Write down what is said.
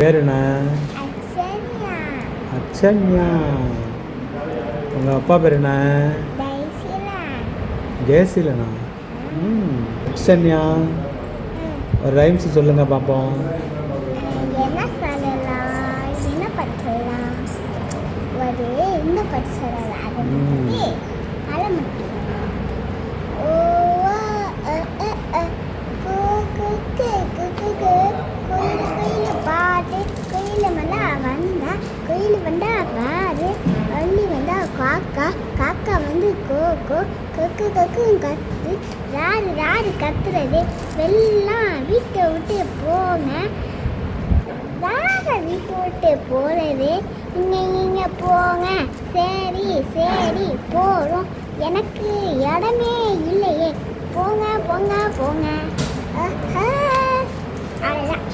பேர் என்ன? அக்ஷன்யா. அக்ஷன்யா. உங்கள் அப்பா பேர் என்ன? ஜெயசீலனா? அக்ஷன்யா, ஒரு ரைம்ஸ் சொல்லுங்க பார்ப்போம். என்ன சொல்லலாம், என்ன படிக்கலாம், ஒரு இந்த படி சொல்லலாம். அதை பற்றி அலமட்டி கோயில் வந்தா பாரு, வள்ளி வந்தா காக்கா, காக்கா வந்து கோக்கோ, கொக்கு கொக்கு கத்து, ராறு ராறு கத்துறது, வெள்ளம் வீட்டை விட்டு போங்க, வாங்க வீட்டை விட்டு போறது, இங்க போங்க, சரி சரி போகிறோம், எனக்கு இடமே இல்லையே, போங்க போங்க போங்க. அவ்வளோதான்.